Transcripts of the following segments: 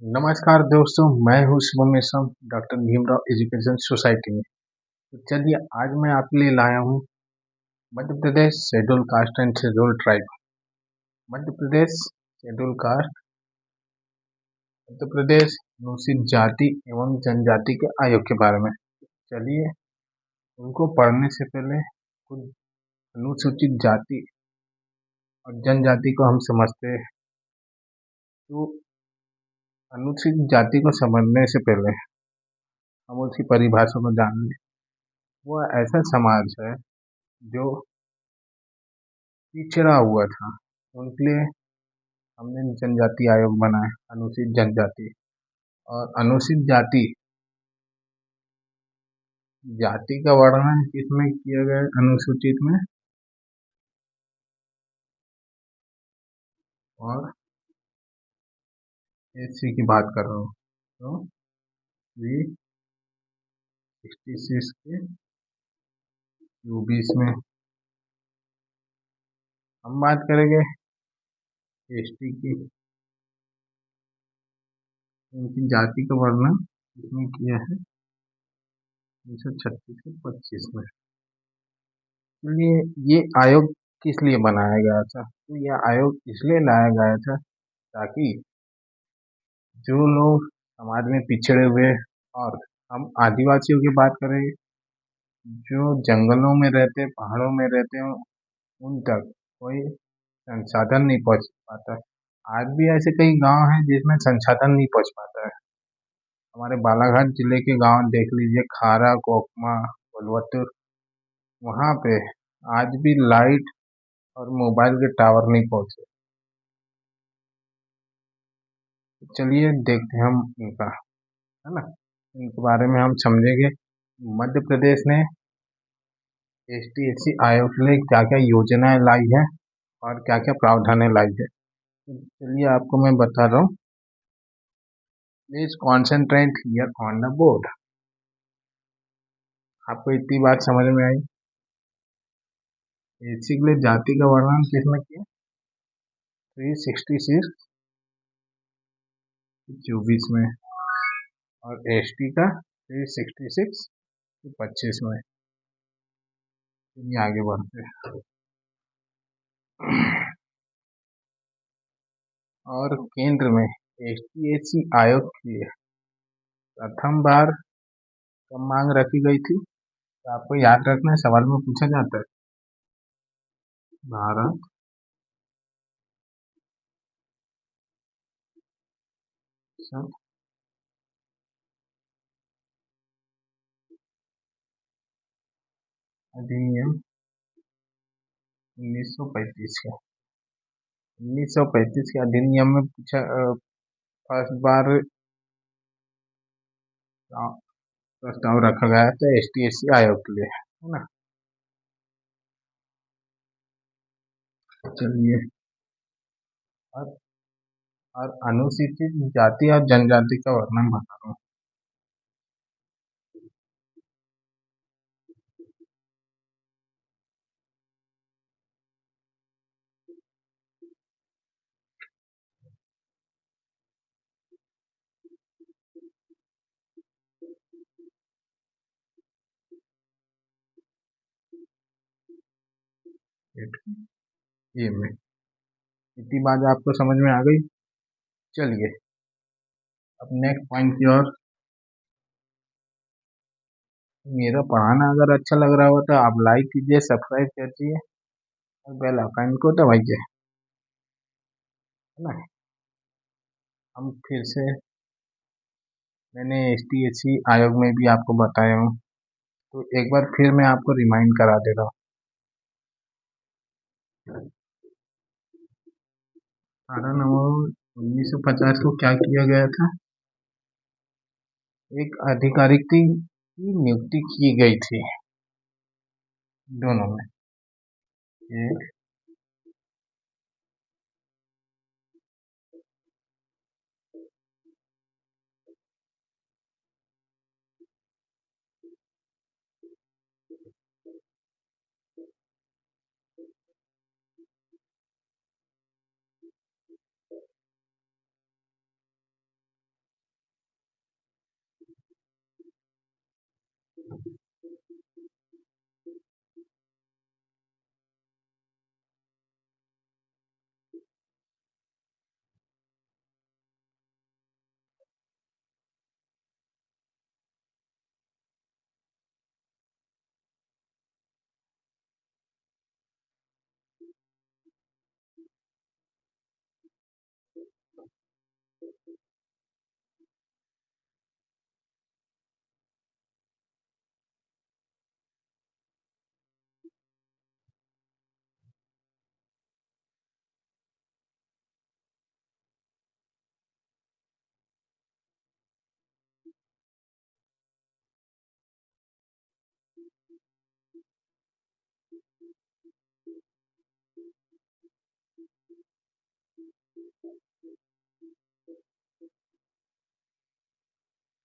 नमस्कार दोस्तों, मैं हूँ Shubham Mishram, doctor Bhimrao education society में। तो चलिए आज मैं आपके लिए लाया हूँ Madhya Pradesh schedule caste and schedule tribe. Madhya Pradesh schedule caste, Madhya Pradesh अनुसूचित जाति एवं जनजाति के आयोग के बारे में। चलिए उनको पढ़ने से पहले कुछ अनुसूचित जाति और जनजाति को हम समझते हैं। तो अनुसूचित जाति को समझने से पहले हम उसकी परिभाषा को जान लें। वह ऐसा समाज है जो पिछड़ा हुआ था, उनके लिए हमने जनजाति आयोग बनाया, अनुसूचित जनजाति। और अनुसूचित जाति, जाति का वर्णन किसमें किया गया है? अनुसूचित में। और एससी की बात कर रहा हूँ तो 366 के यूबीस में। हम बात करेंगे एसटी की, उनकी जाति का वर्णन इसमें किया है 336 से 25 में। इसलिए ये आयोग किस लिए बनाया गया था? तो यह आयोग इसलिए लाया गया था ताकि जो लोग समाज में पिछड़े हुए, और हम आदिवासियों की बात करें जो जंगलों में रहते, पहाड़ों में रहते हैं, उन तक कोई संसाधन नहीं पहुंच पाता। आज भी ऐसे कई गांव हैं जिसमें संसाधन नहीं पहुंच पाता है। हमारे बालाघाट जिले के गांव देख लीजिए, खारा, कोकमा, बलवत्तर, वहां पे आज भी लाइट और मोबाइल के टावर नहीं पहुंचे। तो चलिए देखते हैं हम इनका, है ना, इनके बारे में हम समझेंगे। मध्य प्रदेश ने एसटी एससी आयोग के लिए क्या क्या योजनाएं लाई है और क्या क्या प्रावधानें लाई है। तो चलिए आपको मैं बता रहा हूँ। Please concentrate here on the board. आपको इतनी बात समझ में आई? एससी के लिए जाति का वर्णन किसमें किया? 366 24 में। और एसटी का 366 25 में। चलिए आगे बढ़ते हैं। और केंद्र में एसटी एससी आयोग के लिए प्रथम बार कब मांग रखी गई थी? तो आपको याद रखना है, सवाल में पूछा जाता है। भारत संघ अधिनियम 1935 का, 1935 के अधिनियम में पूछा फर्स्ट बार प्रस्ताव रखा गया था एसटी एससी आयोग के लिए, है ना। चलिए, और, और अनुसूचित जाति और जनजाति का वर्णन बता रहा हूँ। ये में इतनी बात आपको समझ में आ गई। चलिए अब नेक्स्ट पॉइंट की ओर। मेरा पढ़ाना अगर अच्छा लग रहा हो तो आप लाइक कीजिए, सब्सक्राइब कीजिए और बेल आइकन को दबाइए, है ना। हम फिर से, मैंने एस टी एस सी आयोग में भी आपको बताया हूँ, तो एक बार फिर मैं आपको रिमाइंड करा दे रहा हूँ। 18 नवंबर 1950 को क्या किया गया था? एक अधिकारिक की नियुक्ति की गई थी, दोनों में। एक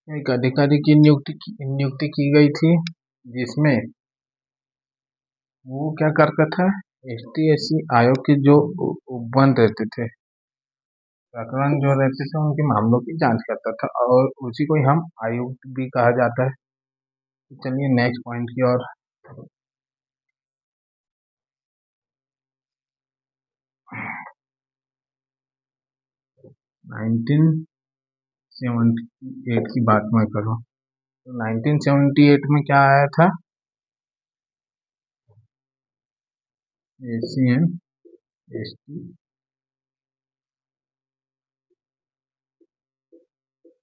एक अधिकारी की नियुक्ति की गई थी, जिसमें वो क्या करता था, ST SC आयोग के जो उपवन रहते थे, प्रकरण जो रहते थे, उनके मामलों की जांच करता था, और उसी को ही हम आयुक्त भी कहा जाता है। तो चलिए नेक्स्ट पॉइंट की ओर। 1978 की बात मैं करूँ तो 1978 में क्या आया था, SC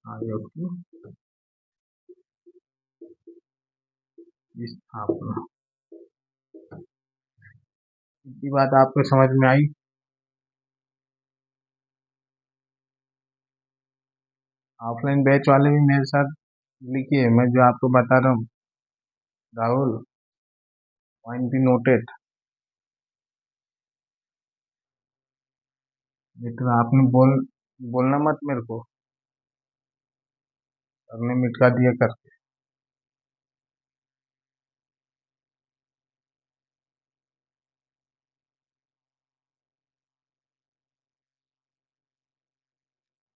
आयोग की स्थापना की बात आपको समझ में आई। ऑफलाइन बैच वाले भी मेरे साथ लिखिए, मैं जो आपको बता रहा हूँ। Rahul, point be noted. मित्र, आपने बोलना मत मेरे को, आपने मिटका दिया कर।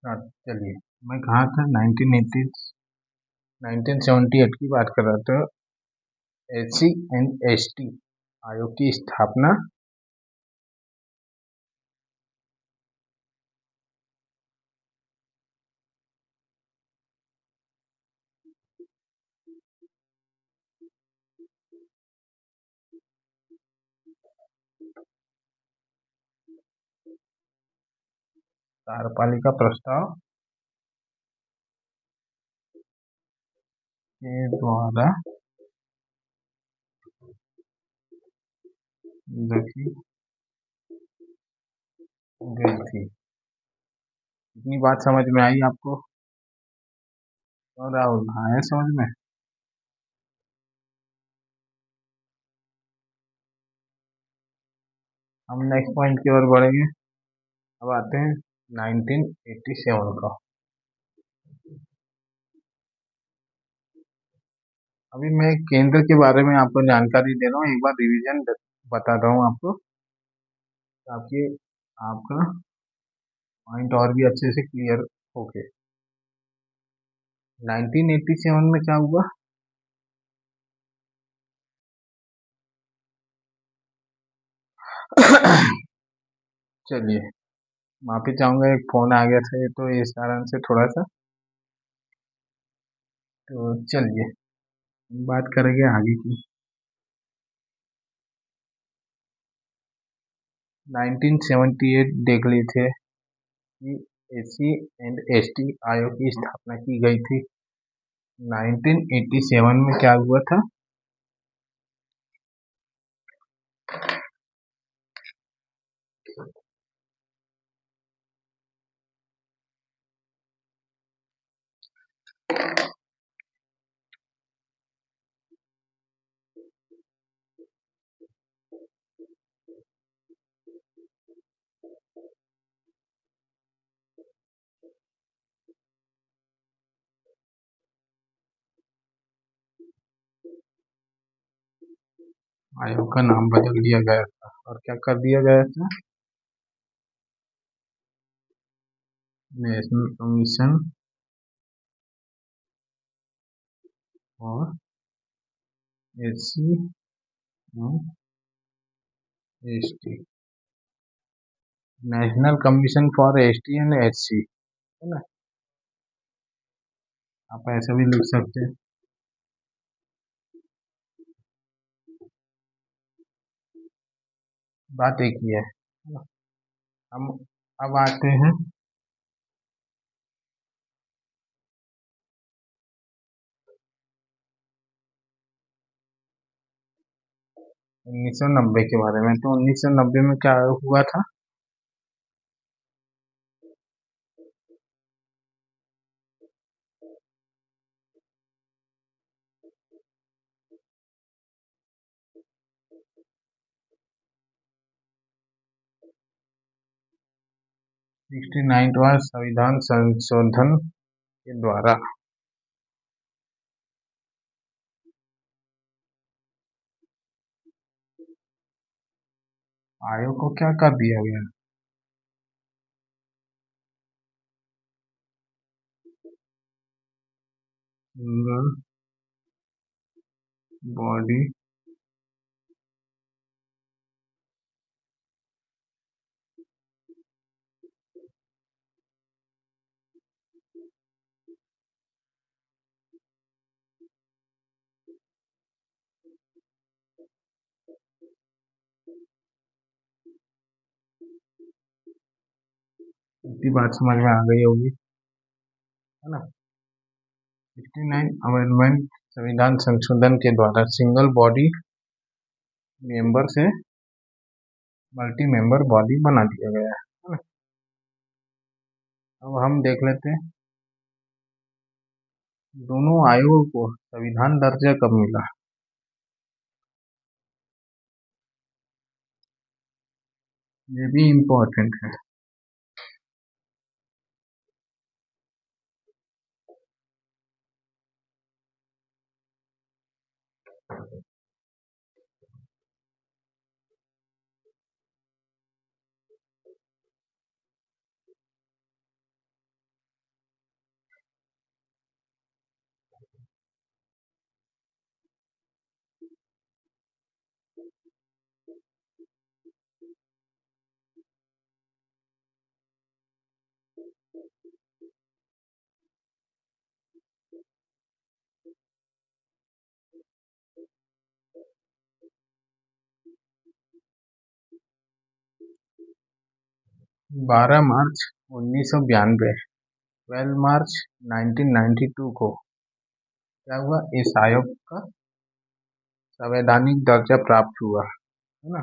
हाँ, चलिए, मैं कहाँ था, 1978 की बात कर रहा था। SC&ST आयोग की स्थापना कार्यपालिका प्रस्ताव के द्वारा रखी गई थी। इतनी बात समझ में आई आपको? और राहुल, आया समझ में? हम नेक्स्ट पॉइंट की ओर बढ़ेंगे। अब आते हैं 1987 का। अभी मैं केंद्र के बारे में आपको जानकारी दे रहा हूँ, एक बार रिवीजन बता रहा हूँ आपको, ताकि आपका पॉइंट और भी अच्छे से क्लियर हो गए। 1987 में क्या हुआ? चलिए, माफी चाहूंगा, एक फोन आ गया था, ये तो इस कारण से थोड़ा सा। तो चलिए, हम बात करेंगे आगे की। 1978 देख ली थे कि SC&ST आयोग की स्थापना की गई थी। 1987 में क्या हुआ था? आयोग का नाम बदल दिया गया था, और क्या कर दिया गया था? नेशनल कमीशन और SC&ST, national commission for ST&SC, है ना? आप ऐसे भी लिख सकते हैं। बात एक ही है ना? हम अब आते हैं 1990 के बारे में। तो 1990 में क्या हुआ था? 69वां संविधान संशोधन के द्वारा आयोग को क्या कर दिया गया? सिंगल बॉडी इतनी बात समझ में आ गई होगी, है ना। 69 अमेंडमेंट संविधान संशोधन के द्वारा सिंगल बॉडी मेंबर से मल्टी मेंबर बॉडी बना दिया गया है ना। अब हम देख लेते हैं दोनों आयोगों को संविधान दर्जा कब मिला। ये भी इम्पोर्टेंट है। बारह मार्च 1992, 12 मार्च 1992 को क्या हुआ, इस आयोग का संवैधानिक दर्जा प्राप्त हुआ, है ना।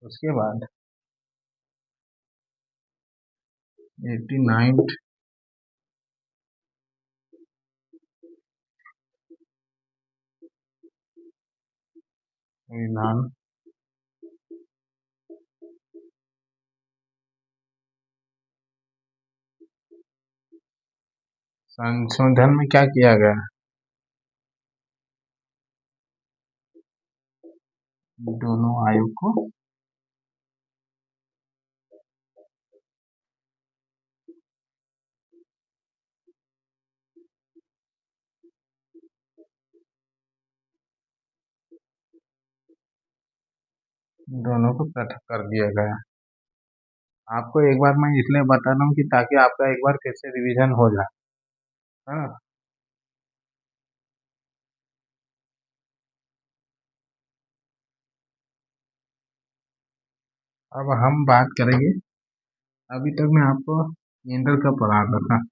उसके बाद 89 संविधान संशोधन में क्या किया गया, दोनों आयोग को पृथक कर दिया गया। आपको एक बार मैं इसलिए बता रहा हूँ कि ताकि आपका एक बार फिर से रिवीजन हो जाए, है ना। अब हम बात करेंगे, अभी तक मैं आपको केंद्र का पढ़ा रहा था।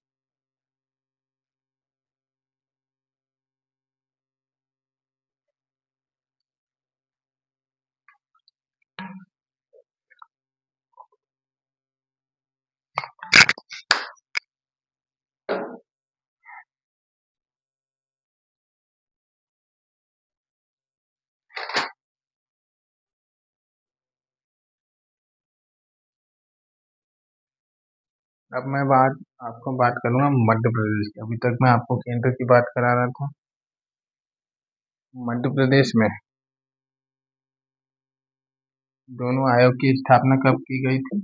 अब मैं आपको बात करूंगा मध्य प्रदेश की। अभी तक मैं आपको केंद्र की बात करा रहा था। मध्य प्रदेश में दोनों आयोग की स्थापना कब की गई थी?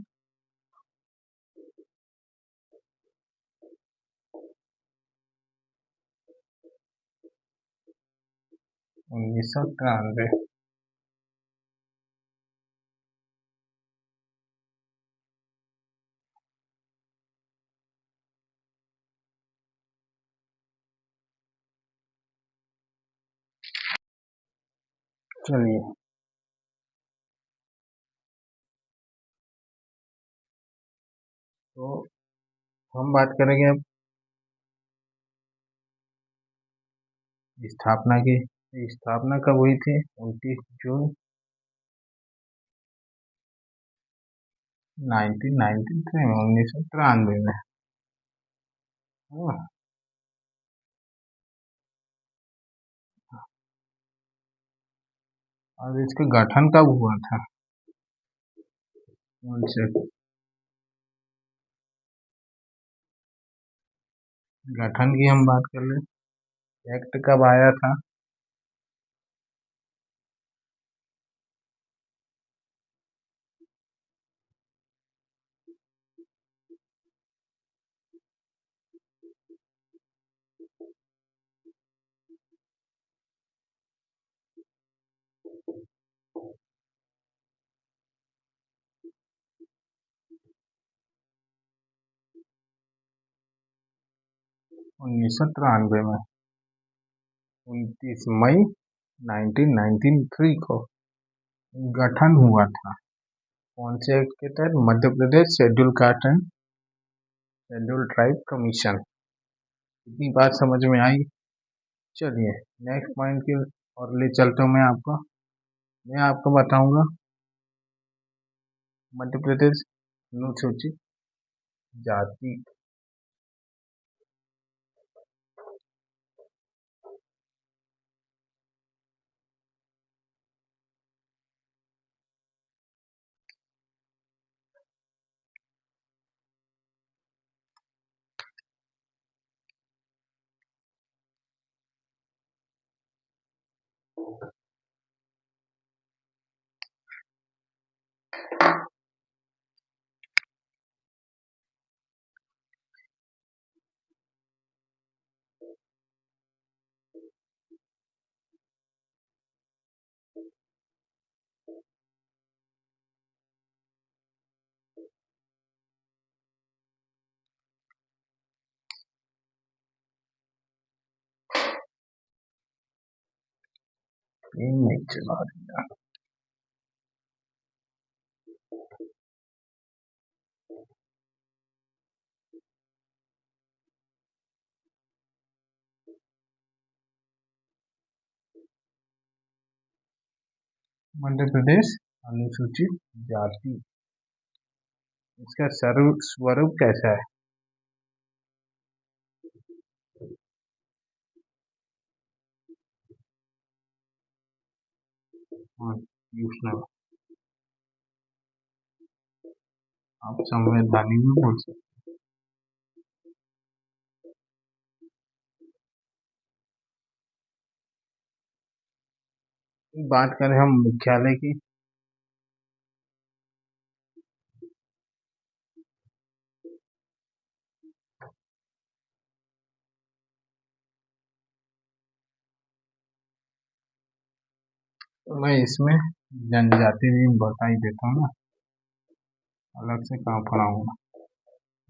1993। चलिए, तो हम बात करेंगे अब स्थापना की। स्थापना कब हुई थी? 29 जून 1993 में, 1993 में, हाँ। और इसका गठन कब हुआ था उनसे? गठन की हम बात कर ले, एक्ट कब आया था? 1993 में 29 मई 1993 को गठन हुआ था। कौन से एक्ट के तहत? Madhya Pradesh schedule caste and schedule tribe commission. इतनी बात समझ में आई। चलिए नेक्स्ट पॉइंट की और ले चलता हूँ। मैं आपको बताऊंगा मध्य प्रदेश अनुसूचित जाति। नहीं चला रही। मध्य प्रदेश अनुसूचित जाति, इसका स्वरूप कैसा है? हाँ, आप संवैधानिक भी बोल सकते हैं। बात करें हम मुख्यालय की, तो मैं इसमें जनजाति भी बता ही देता हूँ ना, अलग से कहाँ पढ़ाऊंगा।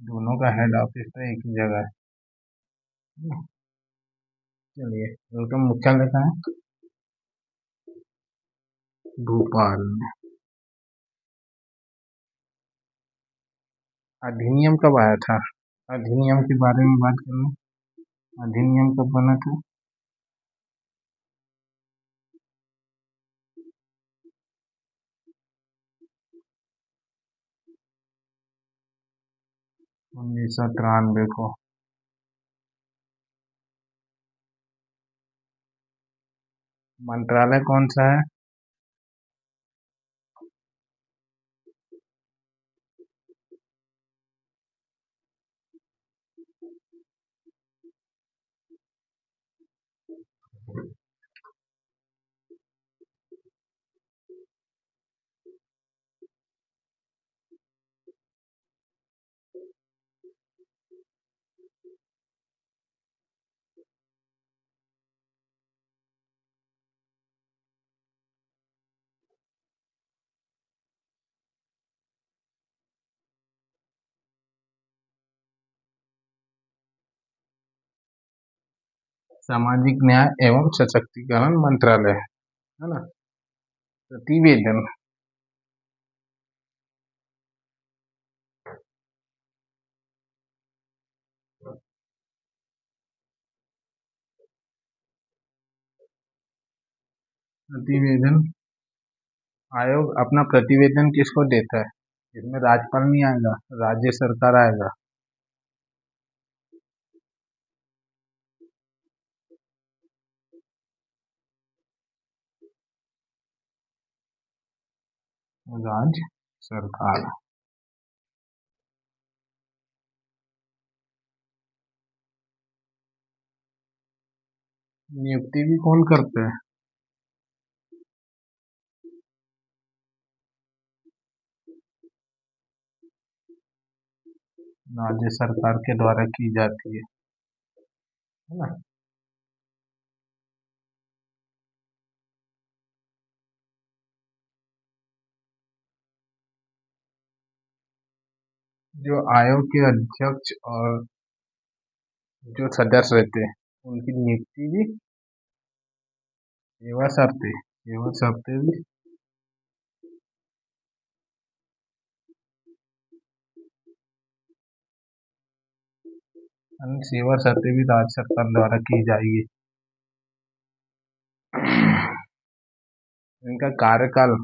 दोनों का हेड ऑफिस तो एक ही जगह है। चलिए उनका मुख्यालय कहाँ है? भोपाल में। अधिनियम कब आया था? अधिनियम के बारे में बात करना। अधिनियम कब बना था? 1993 को। मंत्रालय कौन सा है? सामाजिक न्याय एवं सशक्तिकरण मंत्रालय है ना। प्रतिवेदन। प्रतिवेदन आयोग अपना प्रतिवेदन किसको देता है? इसमें राज्यपाल नहीं आएगा, राज्य सरकार आएगा। राज्य सरकार। नियुक्ति भी कौन करते हैं? राज्य सरकार के द्वारा की जाती है ना। जो आयोग के अध्यक्ष और जो सदस्य रहते हैं उनकी नियुक्ति भी सेवा शर्तें भी अन्य सेवा शर्तें भी राज्य सरकार द्वारा की जाएगी। इनका कार्यकाल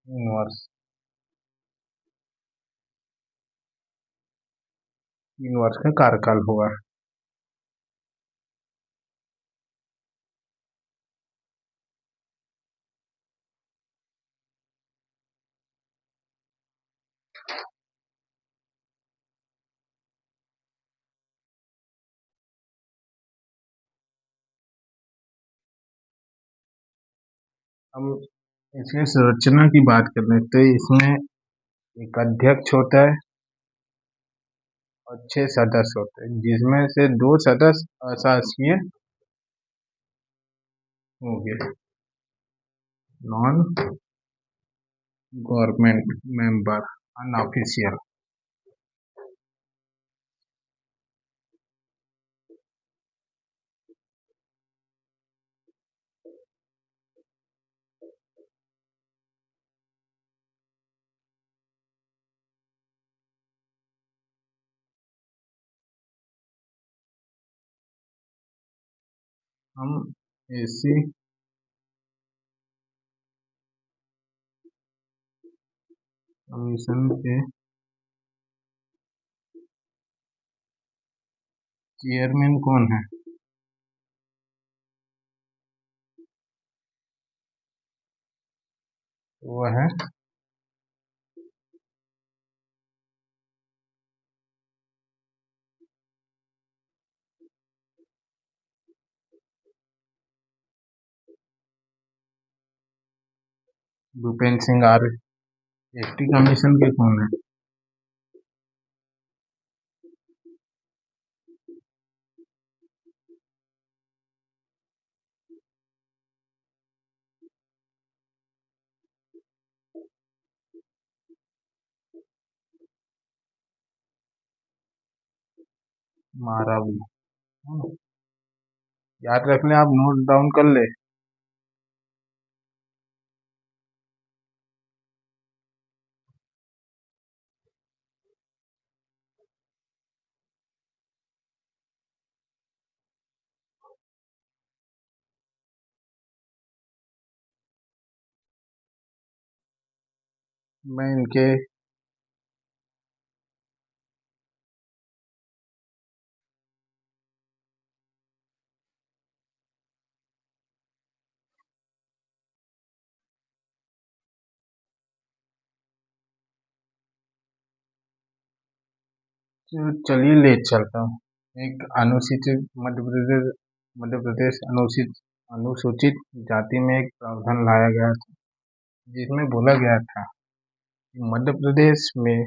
3 वर्ष 3 वर्ष का कार्यकाल होगा। हम इसकी संरचना की बात कर रहे हैं तो इसमें एक अध्यक्ष होता है और 6 सदस्य होते हैं, जिसमें से 2 सदस्य अशासकीय होंगे, नॉन गवर्नमेंट मेंबर, अनऑफिशियल। हम ऐसी कमीशन के चेयरमैन कौन है? वो है भूपेंद्र सिंह आर्य। एसटी कमीशन के कौन है? मारावी। याद रख ले, आप नोट डाउन कर ले। मैं इनके चलिए ले चलता हूँ। एक अनुसूचित मध्य प्रदेश अनुसूचित जाति में एक प्रावधान लाया गया था, जिसमें बोला गया था कि मध्य प्रदेश में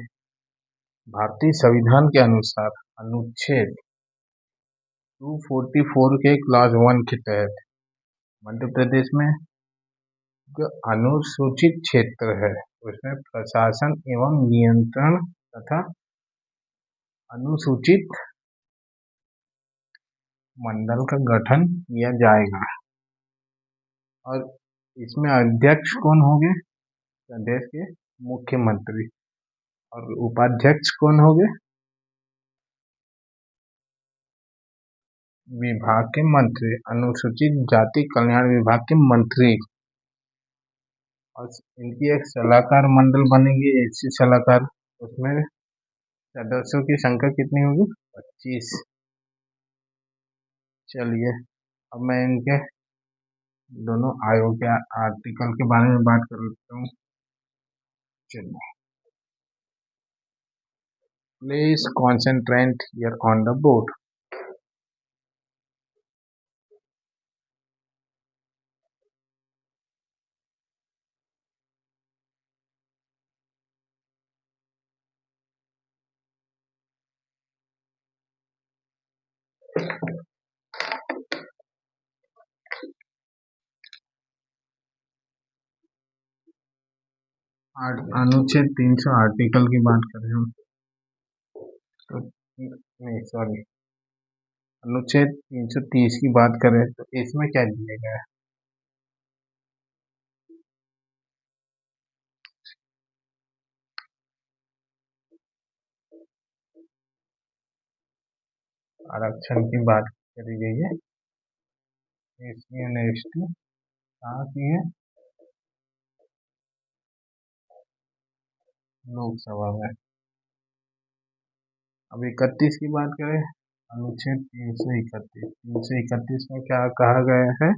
भारतीय संविधान के अनुसार अनुच्छेद 244 के क्लॉज 1 के तहत मध्य प्रदेश में जो अनुसूचित क्षेत्र है उसमें प्रशासन एवं नियंत्रण तथा अनुसूचित मंडल का गठन किया जाएगा। और इसमें अध्यक्ष कौन होंगे? प्रदेश के मुख्यमंत्री। और उपाध्यक्ष कौन होंगे? विभाग के मंत्री, अनुसूचित जाति कल्याण विभाग के मंत्री। और इनकी एक सलाहकार मंडल बनेगी, ऐसी सलाहकार। उसमें सदस्यों की संख्या कितनी होगी? 25। चलिए अब मैं इनके दोनों आयोग के आर्टिकल के बारे में बात कर लेता हूँ। चलिए, please concentrate here on the board. अनुच्छेद 300 आर्टिकल की बात करें हम तो नहीं सॉरी, अनुच्छेद 330 की बात करें तो इसमें क्या दिया गया है? आरक्षण की बात करी गई है। एससी एंड एसटी कहाँ की है? लोकसभा में। अब 31 की बात करें, अनुच्छेद 331 में क्या कहा गया है?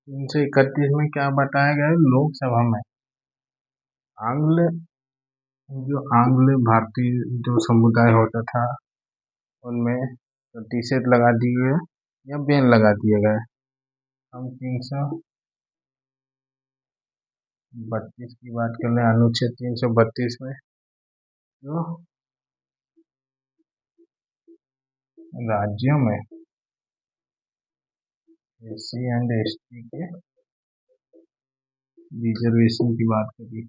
तीन सौ इकतीस में क्या बताया गया है? लोकसभा में आंग्ल आंग्ल भारतीय जो समुदाय होता था उनमें प्रतिशत लगा दिए गए या बैन लगा दिए गए। हम 332 की बात कर रहे हैं, अनुच्छेद 332 में जो राज्यों में एससी एंड एसटी के रिजर्वेशन की बात करी।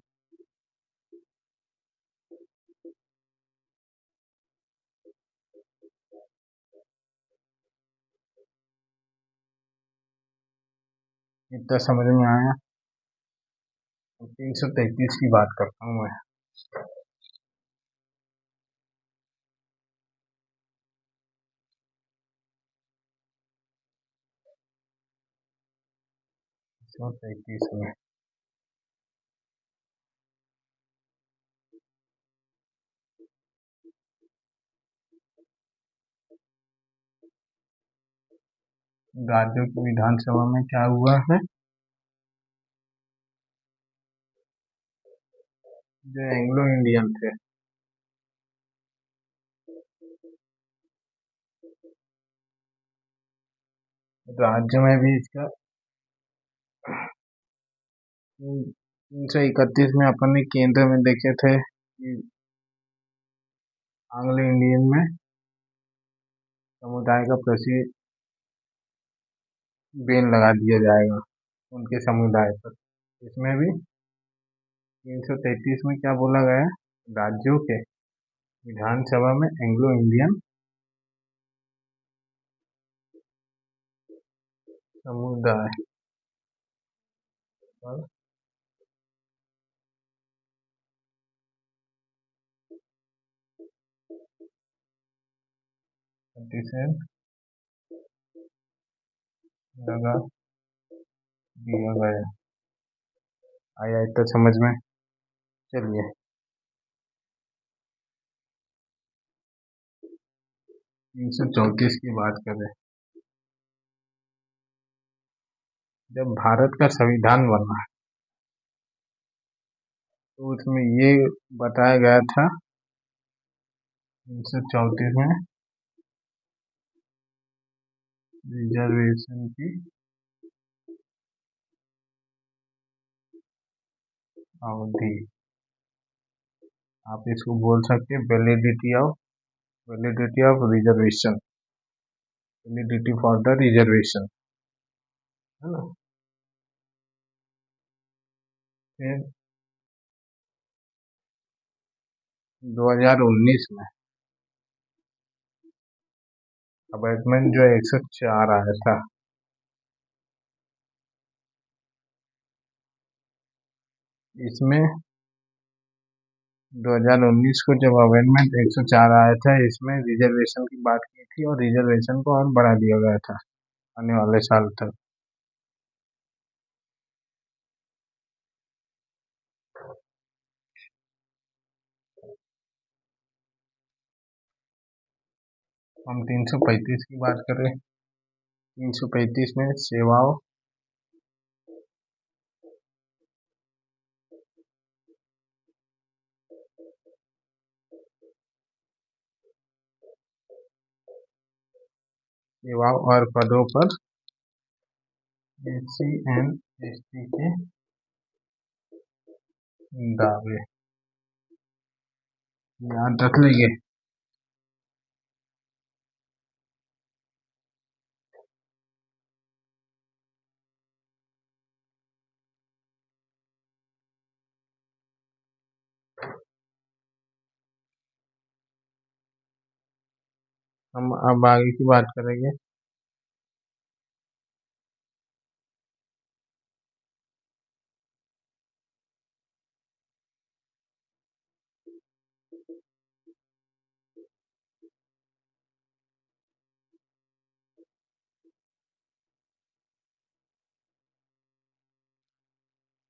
इतना समझ में आया। 333 की बात करता हूँ मैं। सौ 33 में राज्यों की विधानसभा में क्या हुआ है? जो एंग्लो इंडियन थे राज्य में भी इसका 331 में अपन ने केंद्र में देखे थे कि एंग्लो इंडियन में समुदाय का प्रति बैन लगा दिया जाएगा उनके समुदाय पर। इसमें भी 333 में क्या बोला गया है? राज्यों के विधानसभा में एंग्लो इंडियन समुदाय पर प्रतिशत लगा दिया गया। आया इतना समझ में? चलिए 334 की बात करें। जब भारत का संविधान बना तो उसमें ये बताया गया था 334 में रिजर्वेशन की अवधि, आप इसको बोल सकते हैं validity of reservation, validity for the reservation, है ना। फिर 2019 में अबैटमेंट जो है 104 आया था। इसमें 2019 को जब अमेंडमेंट 104 आया था, इसमें रिजर्वेशन की बात की थी और रिजर्वेशन को और बढ़ा दिया गया था आने वाले साल तक। हम 335 की बात करें, 335 में सेवाओं और पदों पर SC एंड ST के दावे याद रख लेंगे। हम अब आगे की बात करेंगे।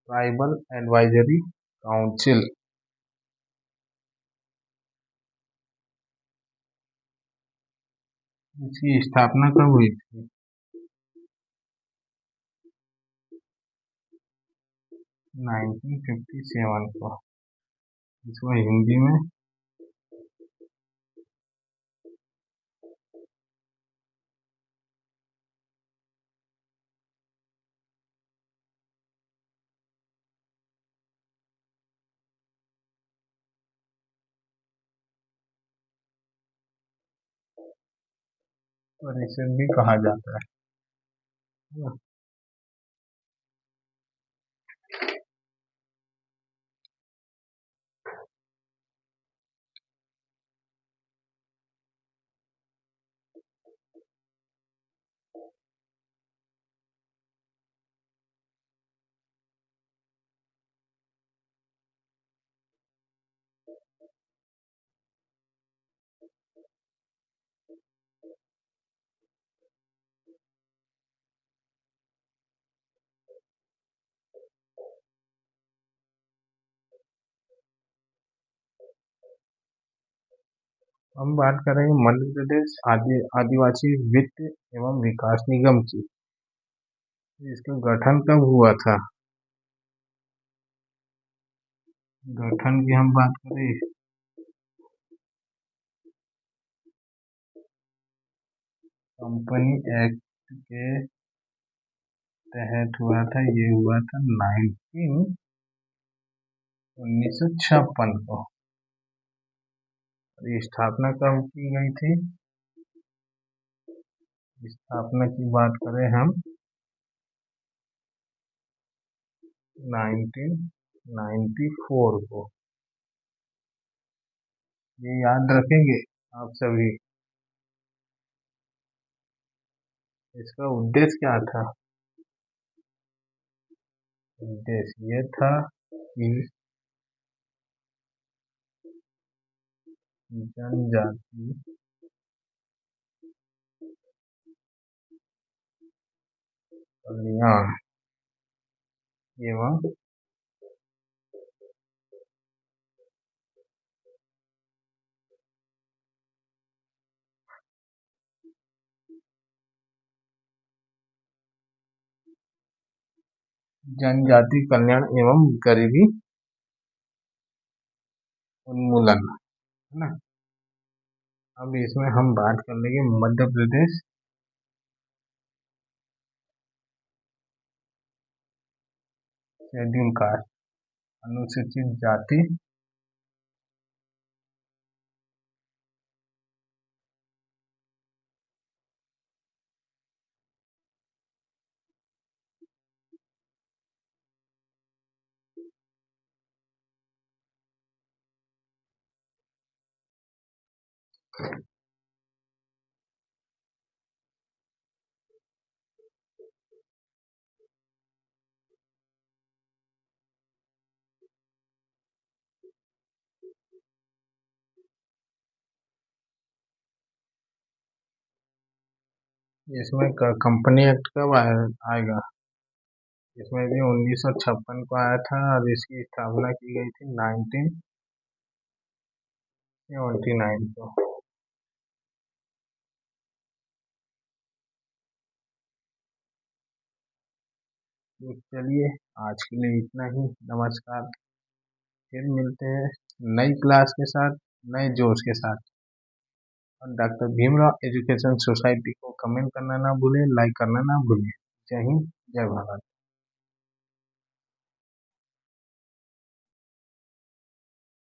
ट्राइबल एडवाइजरी काउंसिल, इसकी स्थापना कब हुई थी? 1957 को। इसको हिंदी में परिषद भी कहा जाता है। हम बात करेंगे मध्य प्रदेश आदिवासी वित्त एवं विकास निगम की। इसका गठन कब हुआ था? गठन की हम बात करें, कंपनी एक्ट के तहत हुआ था। ये हुआ था 1956 को। और स्थापना कब की गई थी? स्थापना की बात करें हम 1994 को। ये याद रखेंगे आप सभी। इसका उद्देश्य क्या था? उद्देश्य ये था कि जनजाति कल्याण एवं जनजाति कल्याण एवं गरीबी उन्मूलन, है ना। अब इसमें हम बात कर लेंगे मध्य प्रदेश शेड्यूल कास्ट, अनुसूचित जाति इसमें कंपनी एक्ट कब आएगा? इसमें भी 1956 को आया था और इसकी स्थापना की गई थी 1979 को। तो चलिए, आज के लिए इतना ही। नमस्कार। फिर मिलते हैं नई क्लास के साथ, नए जोश के साथ। और डॉक्टर भीमराव एजुकेशन सोसाइटी को कमेंट करना ना भूलें, लाइक करना ना भूलें। जय हिंद, जय भारत।